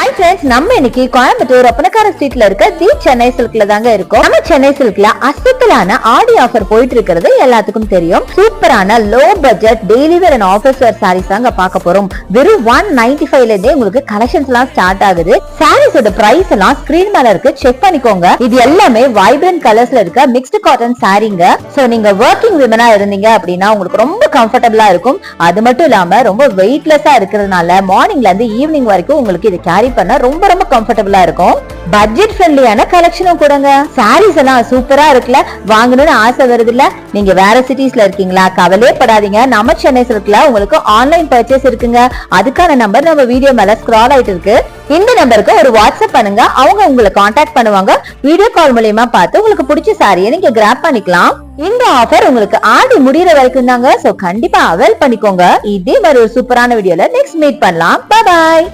Hi friends, நம்ம இன்னைக்கு கோயம்புத்தூர் ஒப்பனக்கார ஸ்ட்ரீட்ல இருக்க தி சென்னை சில்க்ல தாங்க இருக்கோம். நம்ம சென்னை சில்க்ல அசத்தலான ஆடி ஆஃபர் போயிட்டு இருக்கிறது எல்லாத்துக்கும் தெரியும். சூப்பரான low budget daily wear and office wear sarees தாங்க பார்க்க போறோம். வெறும் 195ல இருந்தே உங்களுக்கு கலெக்ஷன்ஸ் எல்லாம் ஸ்டார்ட் ஆகுது. சாரீஸோட பிரைஸ் எல்லாம் ஸ்கிரீன் மேல இருக்கு, செக் பண்ணிக்கோங்க. இது எல்லாமே வைப்ரண்ட் கலர்ஸ்ல இருக்க மிக்ஸ்டு காட்டன் சாரீங்க. சோ நீங்க ஒர்க்கிங் விமனா இருந்தீங்க அப்படின்னா உங்களுக்கு ரொம்ப கம்ஃபர்டபுளா இருக்கும். அது மட்டும் இல்லாம ரொம்ப வெயிட்லெஸ்ஸா இருக்கிறதுனால மார்னிங்ல இருந்து ஈவினிங் வரைக்கும் உங்களுக்கு இது கேரி பண்ண ரொம்ப ரொம்ப கம்ஃபர்டபுளா இருக்கும். பட்ஜெட் ஃப்ரெண்ட்லியான கலெக்ஷனும் கூடங்க. சாரீஸ் எல்லாம் சூப்பரா இருக்குல்ல, வாங்கணும்னு ஆசை வருது இல்ல? நீங்க வேற சிட்டிஸ்ல இருக்கீங்களா? கவலையே படாதீங்க, நம்ம சென்னை சில்க்ல உங்களுக்கு ஆன்லைன் பர்ச்சேஸ் இருக்குங்க. அதுக்கான நம்பர் நம்ம வீடியோ மேல ஸ்க்ரால் ஆயிட்டு இருக்கு. இந்த நம்பருக்கு ஒரு வாட்ஸ்அப் பண்ணுங்க, அவங்க உங்களை கான்டாக்ட் பண்ணுவாங்க. வீடியோ கால் மூலமா பார்த்து உங்களுக்கு பிடிச்ச சாரியை நீங்க கிராப் பண்ணிக்கலாம். இந்த ஆஃபர் உங்களுக்கு ஆடி முடியற வரைக்கும் தாங்க. சோ கண்டிப்பா அவைல் பண்ணிக்கோங்க. இதே மாதிரி ஒரு சூப்பரான வீடியோல நெக்ஸ்ட் மீட் பண்ணலாம். Bye bye.